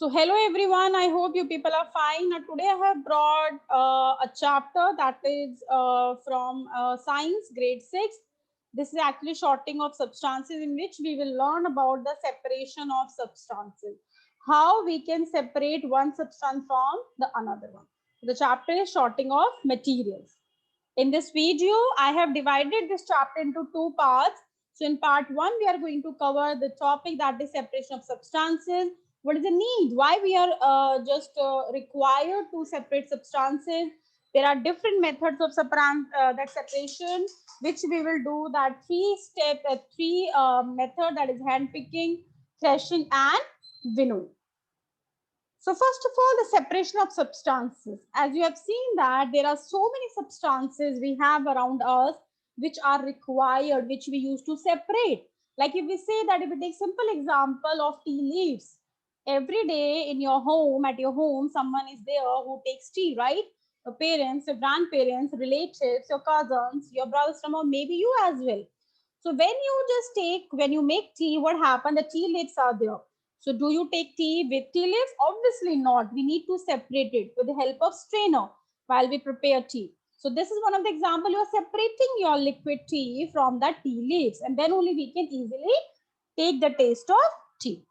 So hello everyone, I hope you people are fine. Now today I have brought a chapter that is from science grade 6. This is actually shorting of substances in which we will learn about the separation of substances. How we can separate one substance from the another one. The chapter is shorting of materials. In this video, I have divided this chapter into two parts. So in part 1, we are going to cover the topic that is separation of substances. What is the need? Why we are just required to separate substances? There are different methods of that separation, which we will do that three method, that is hand picking, threshing and winnowing. So first of all, the separation of substances. As you have seen that there are so many substances we have around us which are required, which we use to separate. Like if we say that, if we take simple example of tea leaves, every day in your home, at your home, someone is there who takes tea, right? Your parents, your grandparents, relatives, your cousins, your brothers, or maybe you as well. So when you make tea, what happens? The tea leaves are there. So do you take tea with tea leaves? Obviously not. We need to separate it with the help of strainer while we prepare tea. So this is one of the example. You are separating your liquid tea from the tea leaves, and then only we can easily take the taste of tea.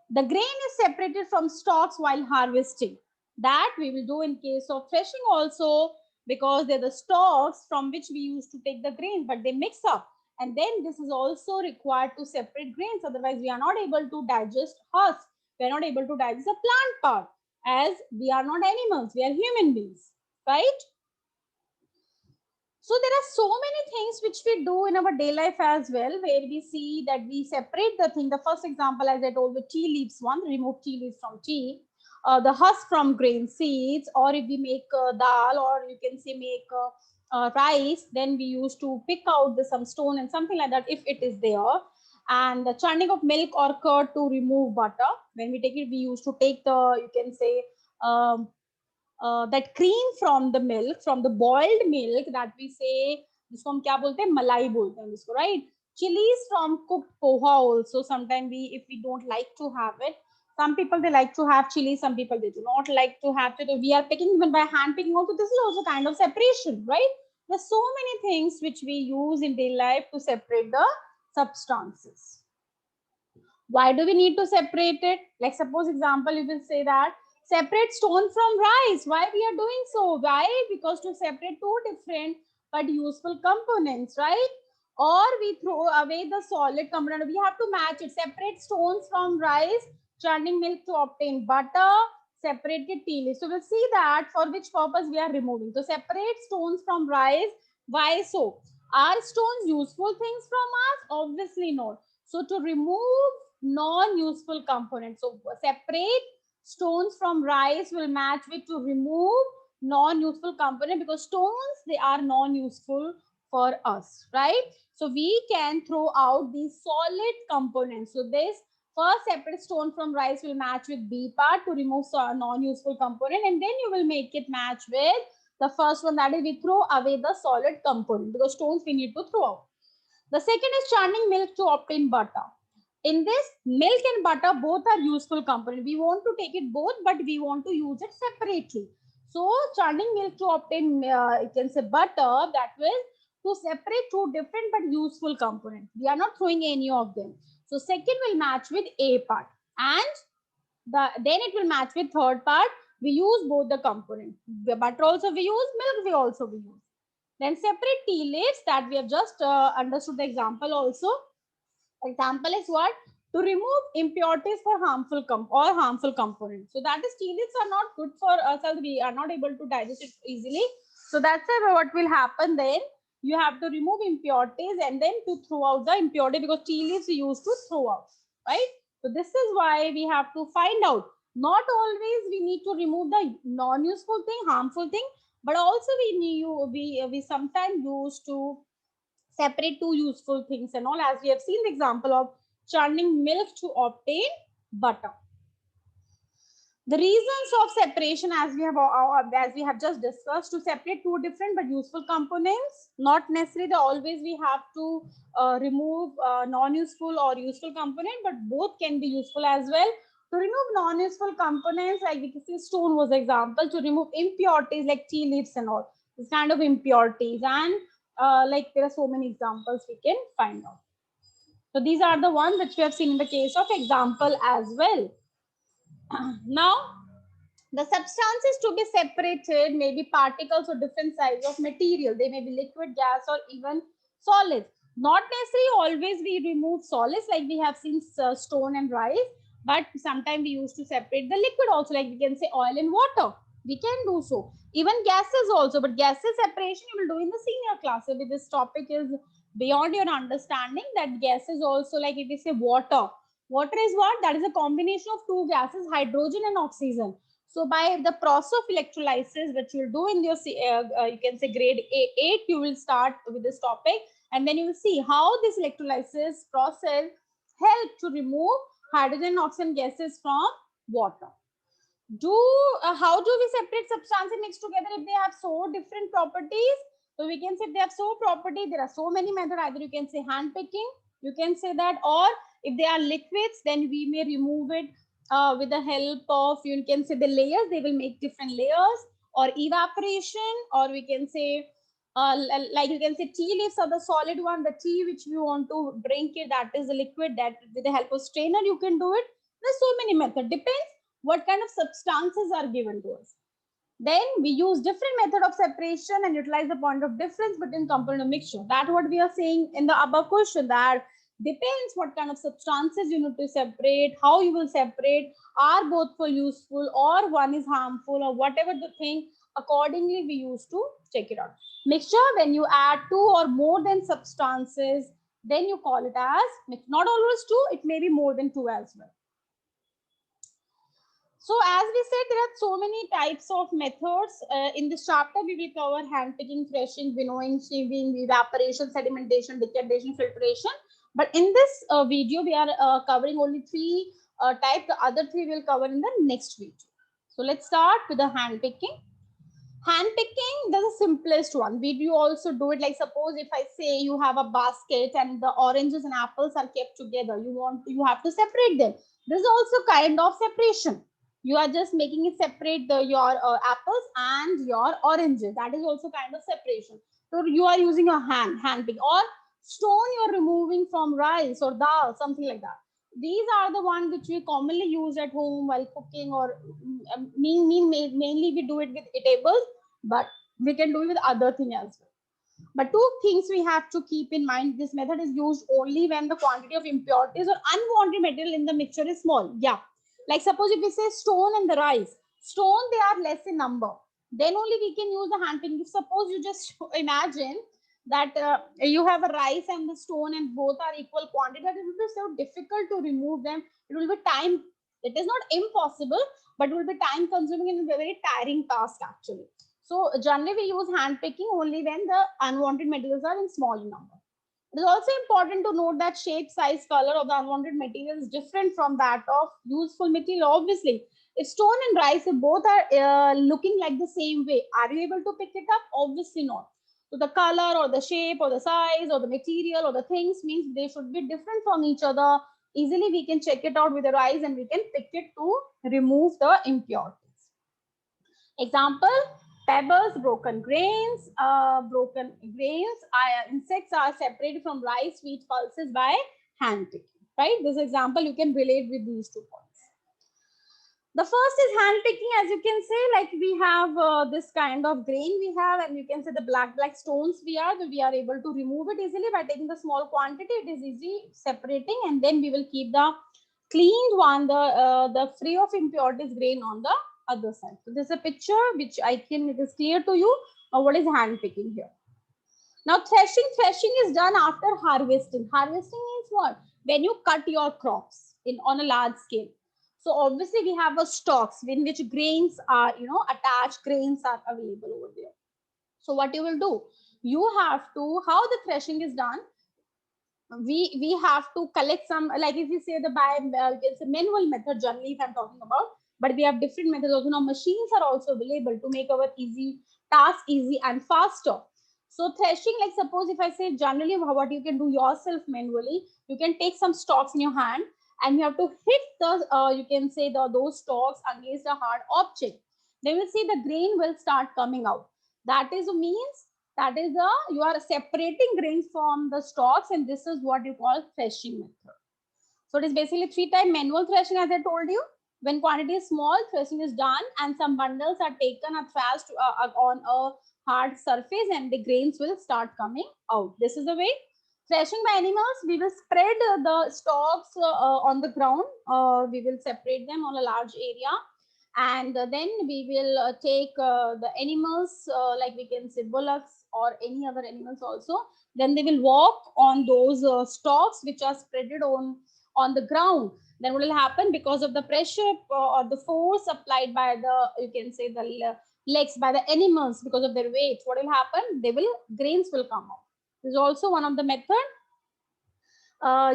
The grain is separated from stalks while harvesting. That we will do in case of threshing also, because they're the stalks from which we used to take the grains, but they mix up. And then this is also required to separate grains. Otherwise, we are not able to digest husk. We are not able to digest the plant part, as we are not animals. We are human beings, right? So there are so many things which we do in our day life as well, where we see that we separate the thing. The first example, as I told, the tea leaves one, remove tea leaves from tea, the husk from grain seeds, or if we make dal, or you can say make rice, then we used to pick out some stone and something like that if it is there. And the churning of milk or curd to remove butter. When we take it, we used to take the, you can say, um, that cream from the milk, from the boiled milk, that we say, जिसको हम क्या बोलते हैं, मलाई बोलते हैं जिसको, right? Chilies from cooked poha also. Sometimes we, if we don't like to have it, some people they like to have chili, some people they do not like to have it. We are picking even by hand picking also. This is also kind of separation, right? There's so many things which we use in daily life to separate the substances. Why do we need to separate it? Like suppose example, you will say that separate stone from rice. Why we are doing so? Why? Because to separate two different but useful components, right? Or we throw away the solid component. We have to match it. Separate stones from rice, churning milk to obtain butter, separated tea leaves. So we'll see that for which purpose we are removing. So separate stones from rice. Why so? Are stones useful things from us? Obviously not. So to remove non-useful components, so separate stones from rice will match with to remove non-useful component, because stones, they are non-useful for us, right? So we can throw out these solid components. So this first separate stone from rice will match with B part to remove non-useful component, and then you will make it match with the first one, that is we throw away the solid component, because stones we need to throw out. The second is churning milk to obtain butter. In this, milk and butter both are useful components. We want to take it both, but we want to use it separately. So churning milk to obtain, you can say butter, that will to separate two different but useful components. We are not throwing any of them. So second will match with A part, and then it will match with third part. We use both the components. The butter also we use, milk we also we use. Then separate tea leaves, that we have just understood the example also. Example is what? To remove impurities for harmful components. So that is, tea leaves are not good for us, and we are not able to digest it easily. So that's what will happen then. You have to remove impurities and then to throw out the impurity, because tea leaves we used to throw out, right? So this is why we have to find out. Not always we need to remove the non-useful thing, harmful thing, but also we sometimes use to separate two useful things and all, as we have seen the example of churning milk to obtain butter. The reasons of separation, as we have just discussed, to separate two different but useful components. Not necessarily always we have to remove non-useful or useful component, but both can be useful as well. To remove non-useful components, like we can see stone was example. To remove impurities like tea leaves and all, this kind of impurities. And like there are so many examples we can find out. So these are the ones which we have seen in the case of example as well. Now, the substances to be separated may be particles or different size of material. They may be liquid, gas, or even solids. Not necessarily always we remove solids like we have seen stone and rice, but sometimes we used to separate the liquid also, like we can say oil and water. We can do so. Even gases also, but gases separation you will do in the senior class. So this topic is beyond your understanding, that gases also, like if we say water. Water is what? That is a combination of two gases, hydrogen and oxygen. So by the process of electrolysis, which you'll do in your, you can say grade 8, you will start with this topic. And then you will see how this electrolysis process help to remove hydrogen and oxygen gases from water. How do we separate substances mixed together if they have so different properties? So we can say if they have so property, there are so many methods. Either you can say hand picking, you can say that, or if they are liquids, then we may remove it with the help of, you can say the layers, they will make different layers, or evaporation, or we can say like you can say tea leaves are the solid one, the tea which we want to drink it, that is the liquid, that with the help of strainer you can do it. There's so many methods, depends what kind of substances are given to us. Then we use different method of separation and utilize the point of difference between component of mixture. That's what we are saying in the above question, that depends what kind of substances you need to separate, how you will separate, are both for useful or one is harmful or whatever the thing, accordingly we used to check it out. Mixture, when you add two or more than substances, then you call it as mixture. Not always two, it may be more than two as well. So as we said, there are so many types of methods. In this chapter, we will cover hand picking, threshing, winnowing, sieving, evaporation, sedimentation, decantation, filtration. But in this video, we are covering only three types. The other three we'll cover in the next video. So let's start with the hand picking. Hand picking, that's the simplest one. We do also do it, like suppose if I say you have a basket and the oranges and apples are kept together, you have to separate them. This is also kind of separation. You are just making it separate your apples and your oranges. That is also kind of separation. So you are using a hand pick, or stone you're removing from rice or dal, something like that. These are the ones which we commonly use at home while cooking, or mainly we do it with eatables, but we can do it with other things as well. But two things we have to keep in mind: this method is used only when the quantity of impurities or unwanted material in the mixture is small. Yeah, like suppose if we say stone and the rice, stone they are less in number, then only we can use the hand picking. Suppose you just imagine that you have a rice and the stone and both are equal quantity, that it will be so difficult to remove them. It will be time, it is not impossible, but it will be time consuming and a very tiring task actually. So generally we use hand picking only when the unwanted materials are in small number. It is also important to note that shape, size, color of the unwanted material is different from that of useful material. Obviously, if stone and rice, if both are looking like the same way, are you able to pick it up? Obviously not. So the color or the shape or the size or the material or the things means they should be different from each other. Easily we can check it out with our eyes and we can pick it to remove the impurities. Example, pebbles, broken grains. Insects are separated from rice, wheat, pulses by hand picking. Right? This example you can relate with these 2 points. The first is hand picking. As you can say, like we have this kind of grain we have, and you can say the black stones we are able to remove it easily by taking the small quantity. It is easy separating, and then we will keep the cleaned one, the free of impurities grain on the other side. So this is a picture which it is clear to you what is hand picking here. Now threshing is done after harvesting. Harvesting means what? When you cut your crops on a large scale. So obviously we have a stocks in which grains are, attached grains are available over there. So what you will do? You have to, how the threshing is done, we have to collect some, like if you say it's a manual method generally if I'm talking about, but we have different methods also. Now machines are also available to make our task easy and faster. So threshing, like suppose if I say generally what you can do yourself manually, you can take some stalks in your hand and you have to hit the, you can say those stalks against a hard object. Then we'll see the grain will start coming out. That is means that is you are separating grains from the stalks, and this is what you call threshing method. So it is basically 3-time manual threshing, as I told you. When quantity is small, threshing is done, and some bundles are taken or thrashed on a hard surface, and the grains will start coming out. This is the way. Threshing by animals, we will spread the stalks on the ground. We will separate them on a large area, and then we will take the animals, like we can say bullocks or any other animals also. Then they will walk on those stalks which are spreaded on the ground. Then what will happen, because of the pressure or the force applied by the, you can say the legs by the animals, because of their weight, what will happen, grains will come out. This is also one of the method.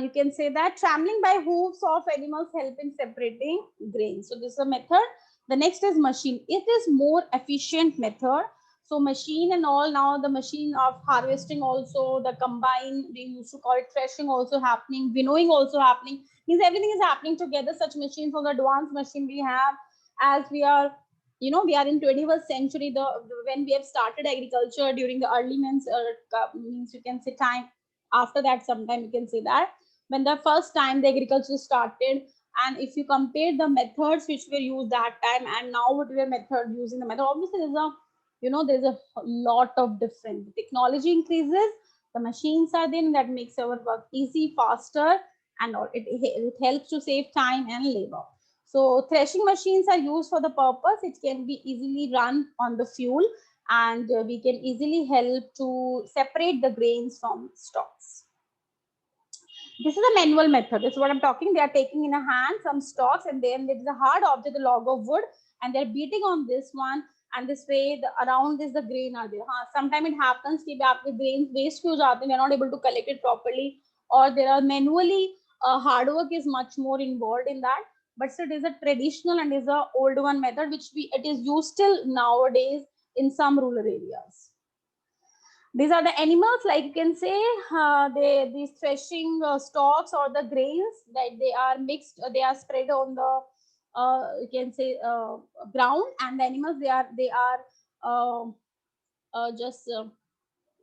You can say that trammeling by hooves of animals help in separating grains. So this is a method. The next is machine. It is more efficient method. So machine and all, now the machine of harvesting also, the combine, we used to call it threshing also happening, winnowing also happening. Means everything is happening together. Such machines, or the advanced machine we have, as we are, we are in 21st century. When we have started agriculture during the early means you can say time, after that sometime you can say that, when the first time the agriculture started, and if you compare the methods which were used that time and now what we are method using the method, obviously there's a lot of difference. The technology increases, the machines are there, that makes our work easy, faster, and it helps to save time and labor. So threshing machines are used for the purpose. It can be easily run on the fuel, and we can easily help to separate the grains from stalks. This is a manual method. This is what I'm talking. They are taking in a hand some stalks, and then there is a hard object, a log of wood, and they're beating on this one. And this way, around this, the grain are there. Sometimes it happens that the grains waste we are not able to collect it properly, or there are manually hard work is much more involved in that. But still, it is a traditional and is a old one method which it is used still nowadays in some rural areas. These are the animals, like you can say, these threshing stalks or the grains that they are mixed, they are spread on the, you can say, ground, and the animals they are just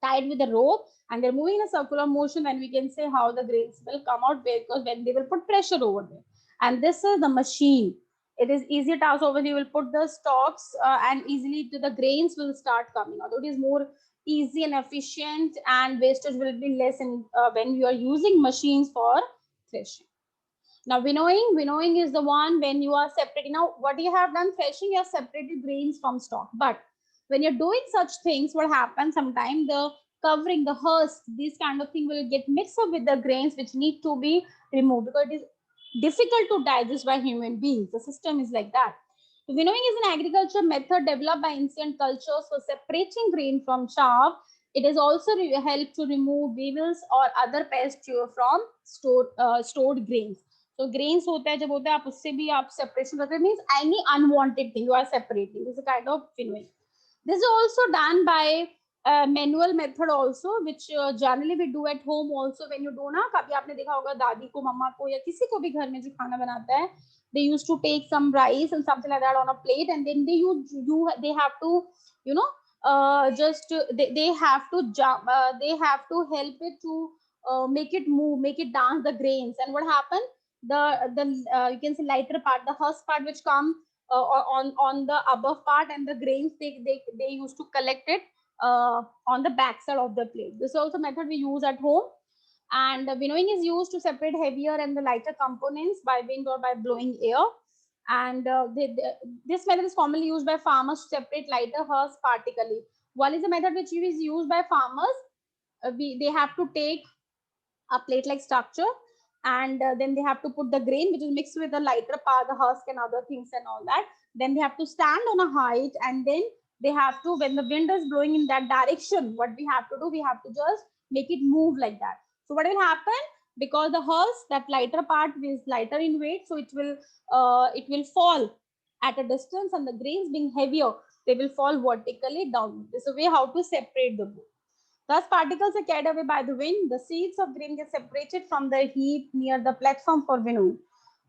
tied with a rope, and they're moving in a circular motion, and we can say how the grains will come out, because when they will put pressure over there. And this is the machine. It is easier task over. You will put the stalks and easily the grains will start coming out. It is more easy and efficient, and wastage will be less in, when you are using machines for threshing. Now winnowing is the one when you are separating. Now what you have done, threshing, you have separated grains from stalk. But when you're doing such things, what happens sometimes, the covering, the husk, this kind of thing will get mixed up with the grains which need to be removed, because it is difficult to digest by human beings. The system is like that. So winnowing is an agriculture method developed by ancient cultures for separating grain from chaff. It has also helped to remove weevils or other pests from stored grains. So grains होता है, जब होता है आप उससे भी आप separation करते हैं, means any unwanted thing you are separating. This is a kind of winnowing. This is also done by manual method also, which generally we do at home also. When you do ना, कभी आपने देखा होगा दादी को, मम्मा को, या किसी को भी घर में जो खाना बनाता है, they used to take some rice and something like that on a plate, and then they have to, they have to jump, they have to help it to make it move, make it dance the grains. And what happened, the you can say lighter part, the husk part, which come on the above part, and the grains they used to collect it on the back side of the plate. This is also method we use at home. And winnowing is used to separate heavier and the lighter components by wind or by blowing air. And this method is commonly used by farmers to separate lighter husk particularly. One is a method which is used by farmers. They have to take a plate like structure, and then they have to put the grain which is mixed with the lighter part, the husk and other things and all that. Then they have to stand on a height, and then they have to, when the wind is blowing in that direction, what we have to do, we have to just make it move like that. So what will happen, because the husk, that lighter part is lighter in weight, so it will fall at a distance, and the grains being heavier, they will fall vertically down. This is a way how to separate the both. Thus, particles are carried away by the wind. The seeds of grain get separated from the heap near the platform for winnowing.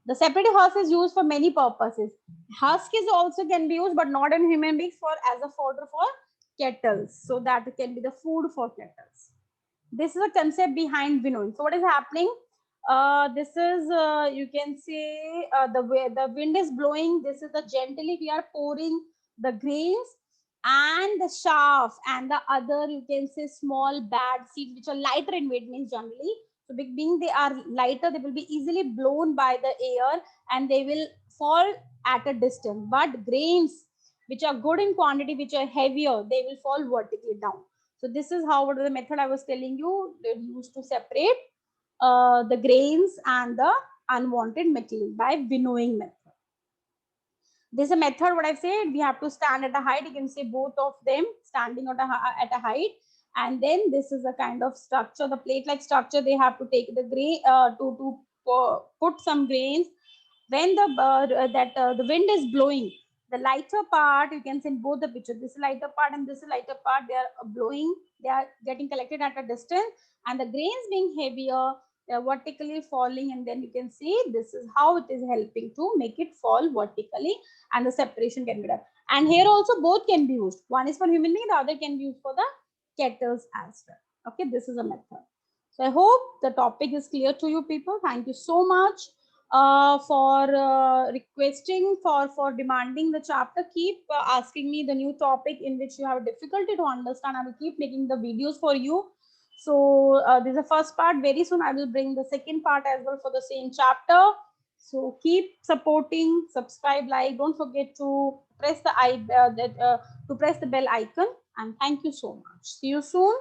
The separative husk is used for many purposes. Husk is also can be used, but not in human beings, for as a fodder for kettles. So that can be the food for kettles. This is a concept behind winnowing. So what is happening? This is you can say the way the wind is blowing. This is the gently we are pouring the grains and the chaff and the other you can say small bad seeds which are lighter in weight means generally. So being they are lighter, they will be easily blown by the air and they will fall at a distance. But grains which are good in quantity, which are heavier, they will fall vertically down. So this is how, what is the method I was telling you, they used to separate the grains and the unwanted material by winnowing method. This is a method, what I've said, we have to stand at a height. You can see both of them standing at a height. And then this is a kind of structure, the plate-like structure. They have to take the grain to put some grains. When the wind is blowing, the lighter part, you can see in both the picture, this lighter part and this lighter part, they are blowing, they are getting collected at a distance, and the grains being heavier, they are vertically falling, and then you can see this is how it is helping to make it fall vertically, and the separation can be done. And here also both can be used. One is for human being, the other can be used for the kettles as well. Okay, this is a method. So I hope the topic is clear to you people. Thank you so much for requesting, for demanding the chapter. Keep asking me the new topic in which you have difficulty to understand. I will keep making the videos for you. So this is the first part. Very soon I will bring the second part as well for the same chapter. So keep supporting, subscribe, like. Don't forget to press the to press the bell icon. And thank you so much. See you soon.